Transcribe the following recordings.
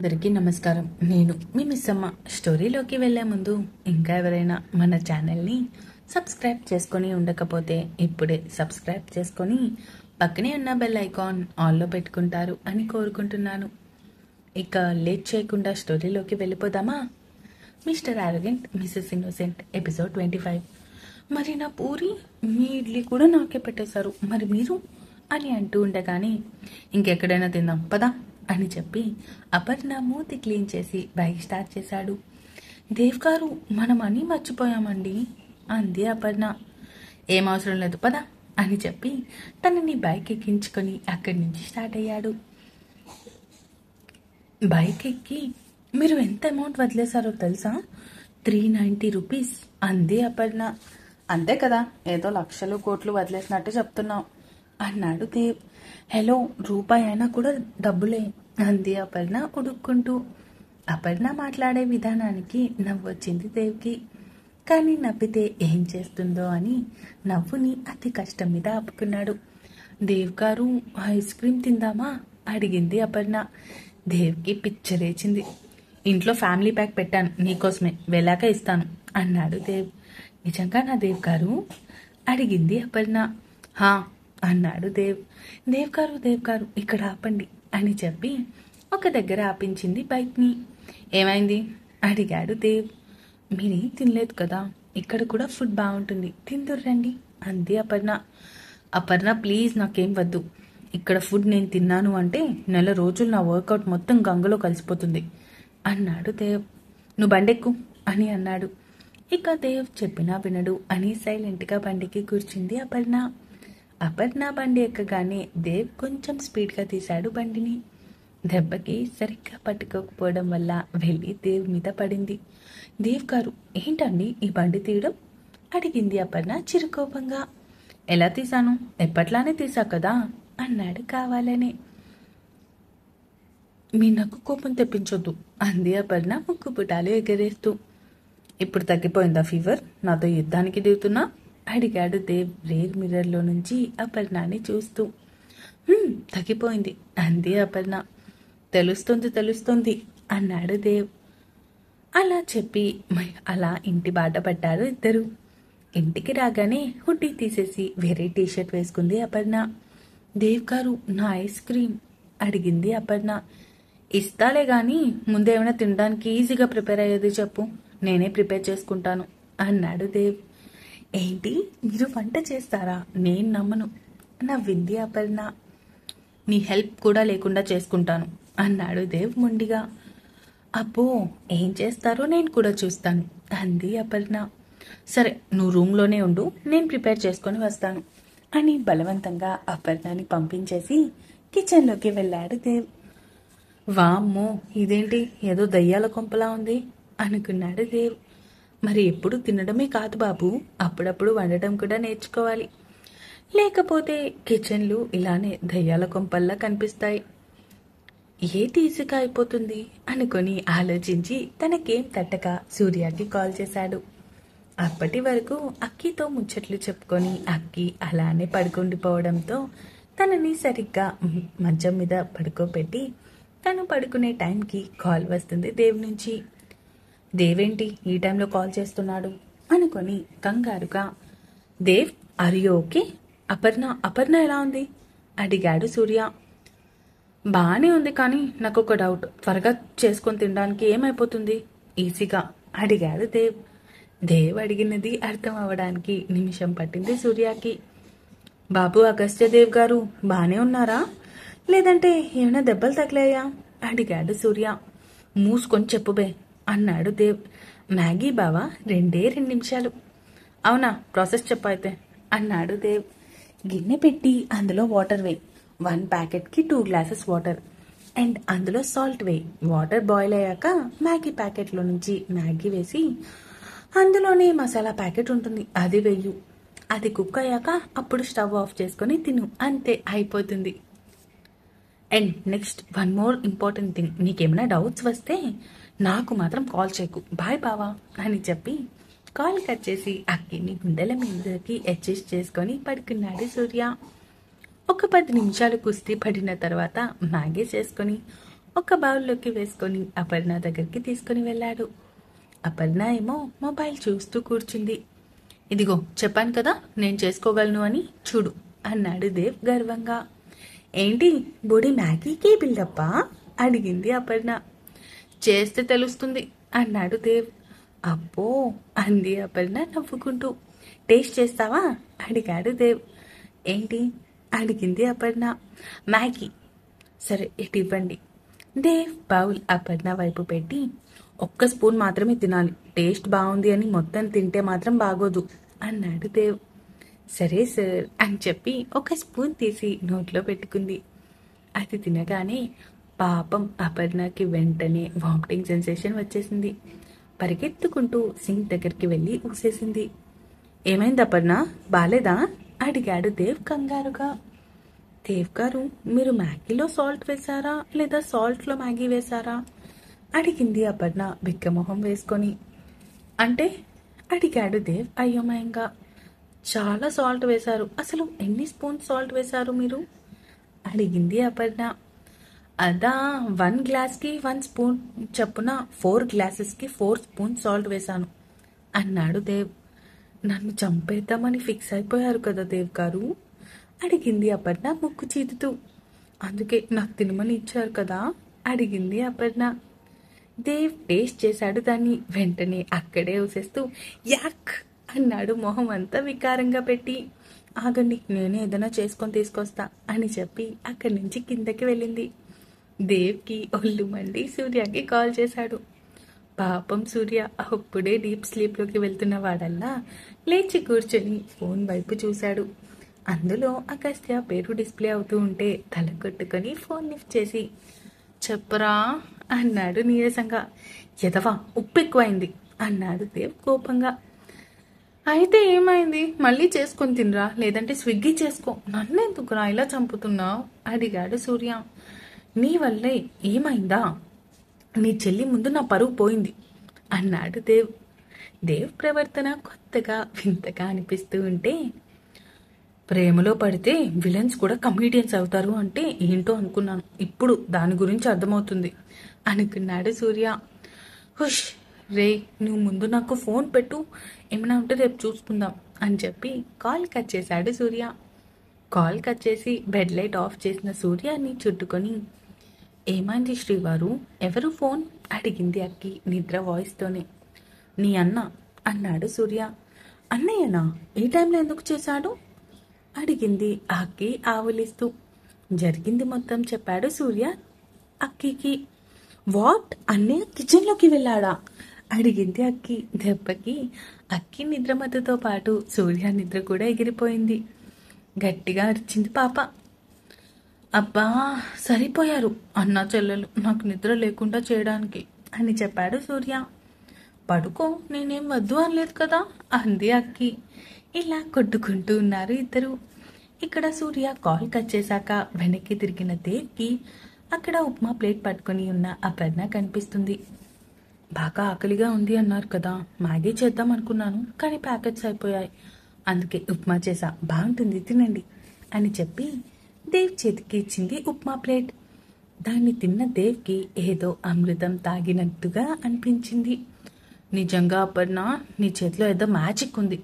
అందరికీ నమస్కారం. నేను మీ మిస్సమ్మ. స్టోరీలోకి వెళ్లే ముందు ఇంకా ఎవరైనా మన ఛానల్ని సబ్స్క్రైబ్ చేసుకొని ఉండకపోతే ఇప్పుడే సబ్స్క్రైబ్ చేసుకొని పక్కనే ఉన్న బెల్ ఐకాన్ ఆన్లో పెట్టుకుంటారు అని కోరుకుంటున్నాను. ఇక లేట్ చేయకుండా స్టోరీలోకి వెళ్ళిపోదామా? Mister arrogant Mrs innocent episode 25. మరి నా పూరి మీ ఇడ్లీ కూడా నాకే పెట్టేశారు, మరి మీరు అని అంటూ ఉండగానే ఇంకెక్కడైనా తిందాం పదా అని చెప్పి అపర్ణ మూతి క్లీన్ చేసి బైక్ స్టార్ట్ చేశాడు. దేవ్ గారు, మనం అని మర్చిపోయామండి అంది అపర్ణ. ఏం అవసరం లేదు పదా అని చెప్పి తనని బైక్ ఎక్కించుకొని అక్కడి నుంచి స్టార్ట్ అయ్యాడు. బైక్ ఎక్కి మీరు ఎంత అమౌంట్ వదిలేశారో తెలుసా? 390 రూపీస్ అంది అపర్ణ. అంతే కదా, ఏదో లక్షలు కోట్లు వదిలేసినట్టు చెప్తున్నావు అన్నాడు దేవ్. హలో, రూపాయి అయినా కూడా డబ్బులే అంది అపర్ణ ఉడుక్కుంటూ. అపర్ణ మాట్లాడే విధానానికి నవ్వొచ్చింది దేవ్కి. కానీ నవ్వితే ఏం చేస్తుందో అని నవ్వుని అతి కష్టం మీద ఆపుకున్నాడు. దేవ్ గారు, ఐస్ క్రీమ్ తిందామా అడిగింది అపర్ణ. దేవ్కి పిచ్చలేచింది. ఇంట్లో ఫ్యామిలీ ప్యాక్ పెట్టాను, నీకోసమే, వెళ్ళాక ఇస్తాను అన్నాడు దేవ్. నిజంగా నా దేవ్ గారు అడిగింది అపర్ణ. హా అన్నాడు దేవ్. దేవ్ గారు ఇక్కడ ఆపండి అని చెప్పి ఒక దగ్గర ఆపించింది బైక్ని. ఏమైంది అడిగాడు దేవ్. మీరేం తినలేదు కదా, ఇక్కడ కూడా ఫుడ్ బాగుంటుంది, తిందుర్రండి అంది అపర్ణ. అపర్ణ ప్లీజ్, నాకేం వద్దు. ఇక్కడ ఫుడ్ నేను తిన్నాను అంటే నెల రోజులు నా వర్కౌట్ మొత్తం గంగలో కలిసిపోతుంది అన్నాడు దేవ్. నువ్వు బండెక్కు అని అన్నాడు. ఇక దేవ్ చెప్పినా వినడు అని సైలెంట్గా బండికి కూర్చుంది అపర్ణ. అపర్ణ బండి ఎక్కగానే దేవ్ కొంచెం స్పీడ్గా తీశాడు బండిని. దెబ్బకి సరిగ్గా పట్టుకోకపోవడం వల్ల వెళ్ళి దేవ్ మీద పడింది. దేవ్ గారు, ఏంటండి ఈ బండి తీయడం అడిగింది అపర్ణ చిరుకోపంగా. ఎలా తీశాను, ఎప్పట్లానే తీసా కదా అన్నాడు కావాలనే. మీ నాకు కోపం తెప్పించొద్దు అంది అపర్ణ ముక్కు పుటాలు ఎగరేస్తూ. ఇప్పుడు తగ్గిపోయిందా ఫీవర్, నాతో యుద్ధానికి దిగుతున్నా అడిగాడు దేవ్ రేర్ మిర్రర్లో నుంచి అపర్ణని చూస్తూ. తగ్గిపోయింది అంది అపర్ణ. తెలుస్తుంది అన్నాడు దేవ్. అలా చెప్పి అలా ఇంటి బాట పట్టారు ఇద్దరు. ఇంటికి రాగానే హుడ్డీ తీసేసి వేరే టీషర్ట్ వేసుకుంది అపర్ణ. దేవ్ గారు, నా ఐస్ క్రీమ్ అడిగింది అపర్ణ. ఇస్తాలే గాని ముందేమైనా తినడానికి ఈజీగా ప్రిపేర్ అయ్యేది చెప్పు, నేనే ప్రిపేర్ చేసుకుంటాను అన్నాడు దేవ్. ఏంటి, మీరు వంట చేస్తారా? నేను నమ్మను నవ్వింది అపర్ణ. నీ హెల్ప్ కూడా లేకుండా చేసుకుంటాను అన్నాడు దేవ్ మొండిగా. అబ్బో, ఏం చేస్తారో నేను కూడా చూస్తాను అంది అపర్ణ. సరే, నువ్వు రూమ్లోనే ఉండు, నేను ప్రిపేర్ చేసుకొని వస్తాను అని బలవంతంగా అపర్ణని పంపించేసి కిచెన్లోకి వెళ్ళాడు దేవ్. వామ్మో, ఇదేంటి ఏదో దయ్యాల కొంపలా ఉంది అనుకున్నాడు దేవ్. మరి ఎప్పుడు తినడమే కాదు బాబు, అప్పుడప్పుడు వండటం కూడా నేర్చుకోవాలి, లేకపోతే కిచెన్లు ఇలానే దయ్యాల కొంపల్లా కనిపిస్తాయి. ఏది ఈజీగా అయిపోతుంది అనుకొని ఆలోచించి తనకేం తట్టక సూర్యకి కాల్ చేశాడు. అప్పటి వరకు అక్కితో ముచ్చట్లు చెప్పుకొని అక్కి అలానే పడుకుండిపోవడంతో తనని సరిగ్గా మంచం మీద పడుకోబెట్టి తను పడుకునే టైంకి కాల్ వస్తుంది దేవ్ నుంచి. దేవేంటి ఈ టైంలో కాల్ చేస్తున్నాడు అనుకొని కంగారుగా, Dev are you okay? Aparna ఎలా ఉంది అడిగాడు సూర్య. బాగానే ఉంది, కానీ నాకు ఒక డౌట్, త్వరగా చేసుకొని తినడానికి ఏమైపోతుంది ఈజీగా అడిగాడు దేవ్. దేవ్ అడిగినది అర్థం అవ్వడానికి నిమిషం పట్టింది సూర్యకి. బాబు అగస్త్యదేవ్ గారు బాగానే ఉన్నారా, లేదంటే ఏమైనా దెబ్బలు తగిలాయా అడిగాడు సూర్య. మూసుకొని చెప్పుబే అన్నాడు దేవ్. మ్యాగీ బావా, 2 నిమిషాలు. అవునా, ప్రాసెస్ చెప్పైతే అన్నాడు దేవ్. గిన్నె పెట్టి అందులో వాటర్ వేయి, 1 ప్యాకెట్కి 2 గ్లాసెస్ వాటర్, అండ్ అందులో సాల్ట్ వేయి. వాటర్ బాయిల్ అయ్యాక మ్యాగీ ప్యాకెట్లో నుంచి మ్యాగీ వేసి అందులోనే మసాలా ప్యాకెట్ ఉంటుంది, అది వేయు. అది కుక్ అయ్యాక అప్పుడు స్టవ్ ఆఫ్ చేసుకొని తిను, అంతే అయిపోతుంది. And next 1 more important thing, నీకేమైనా డౌట్స్ వస్తే నాకు మాత్రం కాల్ చేయకు, బాయ్ బావా అని చెప్పి కాల్ కట్ చేసి అక్కిని గుండెల మీదకి అడ్జస్ట్ చేసుకొని పడుకున్నాడు సూర్య. ఒక 10 నిమిషాలు కుస్తీ పడిన తర్వాత మ్యాగీ చేసుకొని ఒక బౌల్లోకి వేసుకొని అపర్ణ దగ్గరికి తీసుకొని వెళ్ళాడు. అపర్ణ ఏమో మొబైల్ చూస్తూ కూర్చుంది. ఇదిగో చెప్పాను కదా నేను చేసుకోగలను అని, చూడు అన్నాడు దేవ్ గర్వంగా. ఏంటి బుడి మ్యాగీకి బిల్డప్పా అడిగింది అపర్ణ. చేస్తే తెలుస్తుంది అన్నాడు దేవ్. అబ్బో అంది అపర్ణ నవ్వుకుంటూ. టేస్ట్ చేస్తావా అడిగాడు దేవ్. ఏంటి అడిగింది అపర్ణ. మ్యాగీ. సరే ఇటు ఇవ్వండి. దేవ్ బౌల్ అపర్ణ వైపు పెట్టి, ఒక్క స్పూన్ మాత్రమే తినాలి, టేస్ట్ బాగుంది అని మొత్తం తింటే మాత్రం బాగోదు అన్నాడు దేవ్. సరే సార్ అని చెప్పి ఒక స్పూన్ తీసి నోట్లో పెట్టుకుంది. అది తినగానే పాపం అపర్ణకి వెంటనే వామిటింగ్ సెన్సేషన్ వచ్చేసింది. పరిగెత్తుకుంటూ సింక్ దగ్గరికి వెళ్ళి ఊసేసింది. ఏమైంది అపర్ణ, బాలేదా అడిగాడు దేవ్ కంగారుగా. దేవ్ గారు మీరు మ్యాగీలో సాల్ట్ వేశారా లేదా సాల్ట్లో మ్యాగీ వేశారా అడిగింది అపర్ణ బిక్కమొహం వేసుకొని. అంటే అడిగాడు దేవ్ అయోమయంగా. చాలా సాల్ట్ వేశారు. అసలు ఎన్ని స్పూన్ సాల్ట్ వేశారు మీరు అడిగింది అపర్ణ. అదా 1 గ్లాస్కి 1 స్పూన్ చప్పున 4 గ్లాసెస్కి 4 స్పూన్ సాల్ట్ వేశాను అన్నాడు దేవ్. నన్ను చంపేద్దామని ఫిక్స్ అయిపోయారు కదా దేవ్ గారు అడిగింది అపర్ణ ముక్కు చీదుతూ. అందుకే నాకు తినమని ఇచ్చారు కదా అడిగింది అపర్ణ. దేవ్ టేస్ట్ చేశాడు దాన్ని. వెంటనే అక్కడే ఊసేస్తూ యాక్ అన్నాడు మొహం అంతా వికారంగా పెట్టి. ఆగండి నేనే ఏదైనా చేసుకొని తీసుకొస్తా అని చెప్పి అక్కడి నుంచి కిందకి వెళ్ళింది. దేవ్కి ఒళ్ళు మండి సూర్యకి కాల్ చేశాడు. పాపం సూర్య అప్పుడే డీప్ స్లీప్లోకి వెళ్తున్న వాడల్లా లేచి కూర్చొని ఫోన్ వైపు చూశాడు. అందులో అగస్త్య పేరు డిస్ప్లే అవుతూ ఉంటే తల కొట్టుకొని ఫోన్ లిఫ్ట్ చేసి చెప్పరా అన్నాడు నీరసంగా. ఎదవా ఉప్పు ఎక్కువైంది అన్నాడు దేవ్ కోపంగా. అయితే ఏమైంది, మళ్ళీ చేసుకొని తినరా, లేదంటే స్విగ్గీ చేసుకో, నన్నెందుకురా ఇలా చంపుతున్నావు అడిగాడు సూర్య. నీ వల్లే ఏమైందా, నీ చెల్లి ముందు నా పరువు పోయింది అన్నాడు దేవ్. దేవ్ ప్రవర్తన కొత్తగా వింతగా అనిపిస్తూ ఉంటే, ప్రేమలో పడితే విలన్స్ కూడా కమీడియన్స్ అవుతారు అంటే ఏంటో అనుకున్నాను, ఇప్పుడు దాని గురించి అర్థమవుతుంది అనుకున్నాడు సూర్య. హుష్ రే, నువ్వు ముందు నాకు ఫోన్ పెట్టు, ఏమైనా ఉంటే రేపు చూసుకుందాం అని చెప్పి కాల్ కట్ చేశాడు సూర్య. కాల్ కట్ చేసి బెడ్ లైట్ ఆఫ్ చేసిన సూర్యాన్ని చుట్టుకొని, ఏమైంది శ్రీవారు, ఎవరు ఫోన్ అడిగింది అక్కి నిద్ర వాయిస్తోనే. నీ అన్న అన్నాడు సూర్య. అన్నయ్యనా, ఈ టైంలో ఎందుకు చేశాడు అడిగింది అక్కి ఆవులిస్తూ. జరిగింది మొత్తం చెప్పాడు సూర్య అక్కికి. వాట్, అన్నయ్య కిచెన్లోకి వెళ్ళాడా అడిగింది అక్కి. దెబ్బకి అక్కి నిద్రమతతో పాటు సూర్య నిద్ర కూడా ఎగిరిపోయింది. గట్టిగా అరిచింది పాప. అబ్బా సరిపోయారు అన్నా చెల్లెలు నాకు నిద్ర లేకుండా చేయడానికి అని చెప్పాడు సూర్య. పడుకో, నేనేం వద్దు అనలేదు కదా అంది అక్కి. ఇలా కొట్టుకుంటూ ఉన్నారు ఇద్దరు. ఇక్కడ సూర్య కాల్ కట్ చేశాక వెనక్కి తిరిగిన దేవ్కి అక్కడ ఉప్మా ప్లేట్ పట్టుకుని ఉన్న అపర్ణ కనిపిస్తుంది. బాగా ఆకలిగా ఉంది అన్నారు కదా, మ్యాగీ చేద్దాం అనుకున్నాను కానీ ప్యాకెట్స్ అయిపోయాయి, అందుకే ఉప్మా చేసా, బాగుంటుంది తినండి అని చెప్పి దేవ్ చేతికి ఇచ్చింది ఉప్మా ప్లేట్. దాన్ని తిన్న దేవ్కి ఏదో అమృతం తాగినట్టుగా అనిపించింది. నిజంగా అపర్ణ, నీ చేతిలో ఏదో మ్యాజిక్ ఉంది,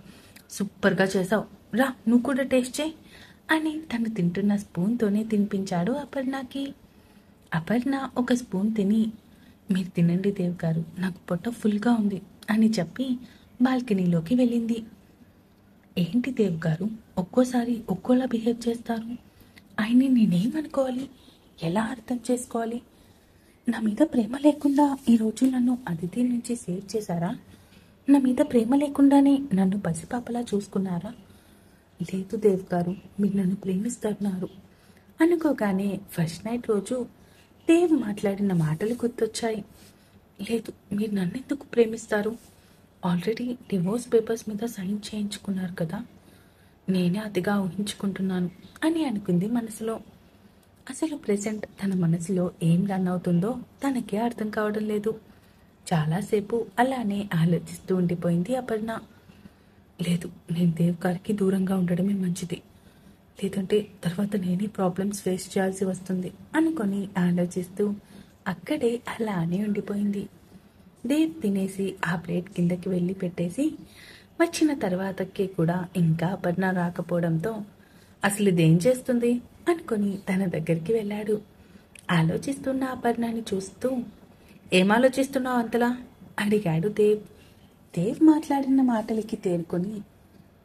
సూపర్గా చేసావు, రా నువ్వు కూడా టేస్ట్ చేయి అని తను తింటున్న స్పూన్తోనే తినిపించాడు అపర్ణకి. అపర్ణ ఒక స్పూన్ తిని, మీరు తినండి దేవ్ గారు, నాకు పొట్ట ఫుల్గా ఉంది అని చెప్పి బాల్కనీలోకి వెళ్ళింది. ఏంటి దేవ్ గారు ఒక్కోసారి ఒక్కోలా బిహేవ్ చేస్తారు, ఆయన్ని నేనేమనుకోవాలి, ఎలా అర్థం చేసుకోవాలి, నా మీద ప్రేమ లేకుండా ఈరోజు నన్ను అతిథి నుంచి సేవ్ చేశారా, నా మీద ప్రేమ లేకుండానే నన్ను పసిపాపలా చూసుకున్నారా, లేదు దేవ్ గారు మీరు నన్ను ప్రేమిస్తున్నారు అనుకోగానే ఫస్ట్ నైట్ రోజు దేవ్ మాట్లాడిన మాటలు గుర్తొచ్చాయి. లేదు, మీరు నన్ను ఎందుకు ప్రేమిస్తారు, ఆల్రెడీ డివోర్స్ పేపర్స్ మీద సైన్ చేయించుకున్నారు కదా, నేనే అతిగా ఊహించుకుంటున్నాను అని అనుకుంది మనసులో. అసలు ప్రెసెంట్ తన మనసులో ఏం రన్ అవుతుందో తనకే అర్థం కావడం లేదు. చాలాసేపు అలానే ఆలోచిస్తూ ఉండిపోయింది అపర్ణ. లేదు, నేను దేవ్ గారికి దూరంగా ఉండడమే మంచిది, లేదంటే తర్వాత నేనే ప్రాబ్లమ్స్ ఫేస్ చేయాల్సి వస్తుంది అనుకొని ఆలోచిస్తూ అక్కడే అలానే ఉండిపోయింది. దేవ్ తినేసి ఆ ప్లేట్ కిందకి వెళ్ళి పెట్టేసి వచ్చిన తర్వాతకి కూడా ఇంకా అపర్ణ రాకపోవడంతో అసలు ఇదేం చేస్తుంది అనుకొని తన దగ్గరికి వెళ్ళాడు. ఆలోచిస్తున్న అపర్ణని చూస్తూ ఏం ఆలోచిస్తున్నావు అంతలా అడిగాడు దేవ్. దేవ్ మాట్లాడిన మాటలకి తేరుకొని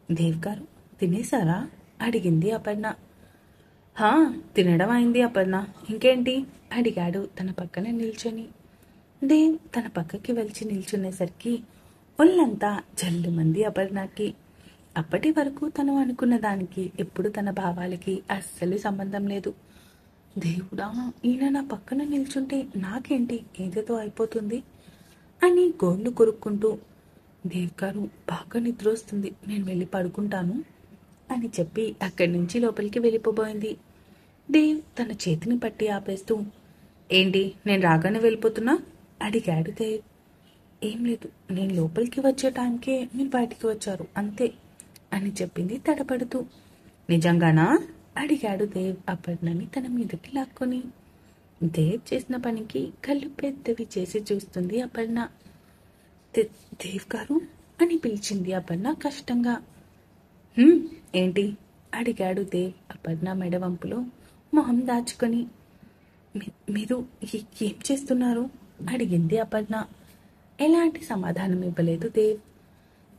దేవ్ గారు తినేశారా అడిగింది అపర్ణ. హా, తినడం అయింది అపర్ణ, ఇంకేంటి అడిగాడు తన పక్కన నిల్చొని. దేవ్ తన పక్కకి వెళ్ళి నిల్చునేసరికి ఒళ్ళంతా జల్లుమంది అపర్ణకి. అప్పటి వరకు తను అనుకున్న దానికి ఇప్పుడు తన భావాలకి అస్సలు సంబంధం లేదు. దేవుడా, ఈయన నా పక్కన నిల్చుంటే నాకేంటి ఏదేదో అయిపోతుంది అని గోళ్ళు కొరుక్కుంటూ దేవ్ గారు బాగా నిద్ర వస్తుంది, నేను వెళ్ళి పడుకుంటాను అని చెప్పి అక్కడి నుంచి లోపలికి వెళ్ళిపోబోయింది. దేవ్ తన చేతిని పట్టి ఆపేస్తూ ఏంటి నేను రాగానే వెళ్ళిపోతున్నా అడిగాడు దేవ్. ఏం లేదు, నేను లోపలికి వచ్చే టైంకే మీరు బయటికి వచ్చారు అంతే అని చెప్పింది తడపడుతూ. నిజంగానా అడిగాడు దేవ్ అపర్ణని తన మీదకి లాక్కొని. దేవ్ చేసిన పనికి కళ్ళు పెద్దవి చేసి చూస్తుంది అపర్ణ. దేవ్ గారు అని పిలిచింది అపర్ణ కష్టంగా. ఏంటి అడిగాడు దేవ్ అపర్ణ మెడవంపులో మొహం దాచుకొని. మీరు ఏం చేస్తున్నారు అడిగింది అపర్ణ. ఎలాంటి సమాధానం ఇవ్వలేదు దేవ్.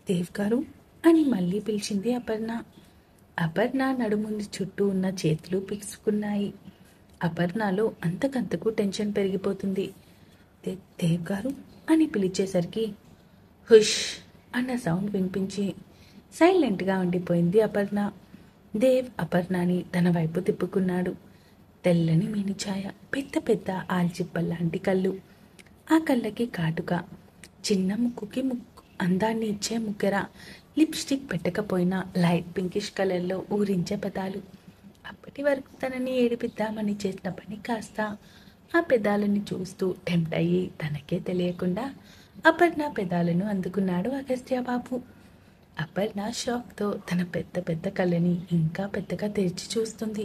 దేవ్ గారు అని మళ్ళీ పిలిచింది అపర్ణ. అపర్ణ నడుముంది చుట్టూ ఉన్న చేతులు పిసుకున్నాయి. అపర్ణలో అంతకంతకు టెన్షన్ పెరిగిపోతుంది. దేవ్ గారు అని పిలిచేసరికి హుష్ అన్న సౌండ్ వినిపించి సైలెంట్గా ఉండిపోయింది అపర్ణ. దేవ్ అపర్ణని తన వైపు తిప్పుకున్నాడు. తెల్లని మేనిఛాయ, పెద్ద పెద్ద ఆల్చిప్పల్లాంటి కళ్ళు, ఆ కళ్ళకి కాటుక, చిన్న ముక్కుకి అందాన్ని ఇచ్చే ముగ్గెర, లిప్స్టిక్ పెట్టకపోయినా లైట్ పింకిష్ కలర్లో ఊరించే పెదాలు. అప్పటి వరకు తనని ఏడిపిద్దామని చేసిన పని కాస్త ఆ పెదాలని చూస్తూ టెంప్ట్ అయ్యి తనకే తెలియకుండా అపర్ణ పెదాలను అందుకున్నాడు అగస్త్యబాబు. అపర్ణ షాక్తో తన పెద్ద పెద్ద కళ్ళని ఇంకా పెద్దగా తెరిచి చూస్తుంది.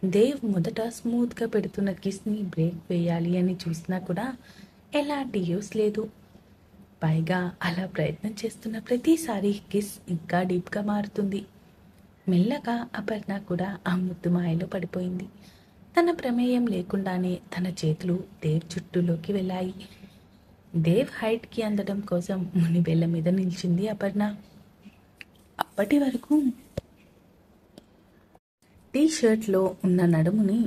దేవ్ మొదట స్మూత్గా పెడుతున్న కిస్ని బ్రేక్ వేయాలి అని చూసినా కూడా ఎలాంటి యూస్ లేదు. పైగా అలా ప్రయత్నం చేస్తున్న ప్రతిసారి కిస్ ఇంకా డీప్గా మారుతుంది. మెల్లగా అపర్ణ కూడా ఆ ముద్దు మాయలో పడిపోయింది. తన ప్రమేయం లేకుండానే తన చేతులు దేవ్ చుట్టూలోకి వెళ్ళాయి. దేవ్ హైట్కి అందడం కోసం మునిబెళ్ళ మీద నిల్చింది అపర్ణ. అప్పటి వరకు టీషర్ట్లో ఉన్న నడుముని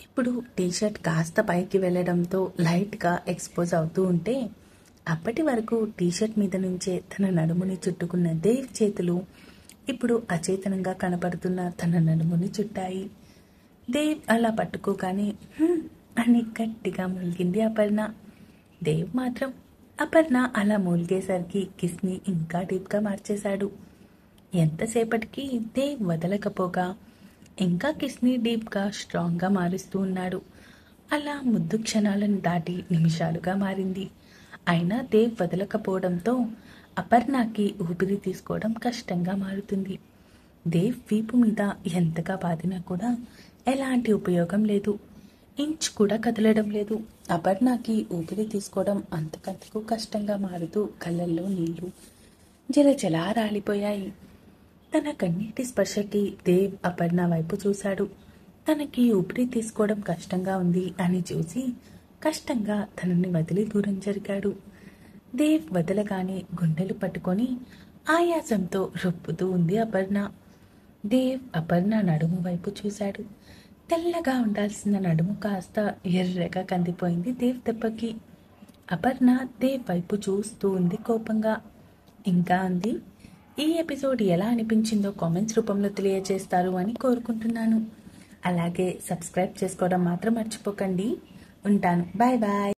ఇప్పుడు టీషర్ట్ కాస్త పైకి వెళ్ళడంతో లైట్గా ఎక్స్పోజ్ అవుతూ ఉంటే, అప్పటి వరకు టీషర్ట్ మీద నుంచే తన నడుముని చుట్టుకున్న దేవ్ చేతులు ఇప్పుడు అచేతనంగా కనపడుతున్న తన నడుముని చుట్టాయి. దేవ్ అలా పట్టుకోగానే అని గట్టిగా మూలిగింది అపర్ణ. దేవ్ మాత్రం అపర్ణ అలా మూలిగేసరికి కిస్ని ఇంకా డీప్గా మార్చేశాడు. ఎంతసేపటికి దేవ్ వదలకపోగా ఇంకా కిస్ని డీప్గా స్ట్రాంగ్గా మారుస్తూ ఉన్నాడు. అలా ముద్దు క్షణాలను దాటి నిమిషాలుగా మారింది. అయినా దేవ్ వదలకపోవడంతో అపర్ణకి ఊపిరి తీసుకోవడం కష్టంగా మారుతుంది. దేవ్ వీపు మీద ఎంతగా బాధినా కూడా ఎలాంటి ఉపయోగం లేదు. ఇంచ్ కూడా కదలడం లేదు. అపర్ణకి ఊపిరి తీసుకోవడం అంతకంతకు కష్టంగా మారుతూ కళ్ళల్లో నీళ్లు జలజలా రాలిపోయాయి. తన కన్నీటి స్పర్శకి దేవ్ అపర్ణ వైపు చూశాడు. తనకి ఊపిరి తీసుకోవడం కష్టంగా ఉంది అని చూసి కష్టంగా తనని వదిలి దూరం జరిగాడు. దేవ్ వదలగానే గుండెలు పట్టుకొని ఆయాసంతో రొప్పుతూ ఉంది అపర్ణ. దేవ్ అపర్ణ నడుము వైపు చూశాడు. తెల్లగా ఉండాల్సిన నడుము కాస్త ఎర్రగా కందిపోయింది దేవ్ దెబ్బకి. అపర్ణ దేవ్ వైపు చూస్తూ ఉంది కోపంగా. ఇంకా అంది, ఈ ఎపిసోడ్ ఎలా అనిపించిందో కామెంట్స్ రూపంలో తెలియజేస్తారు అని కోరుకుంటున్నాను. అలాగే సబ్స్క్రైబ్ చేసుకోవడం మాత్రం మర్చిపోకండి. ఉంటాను. Bye bye.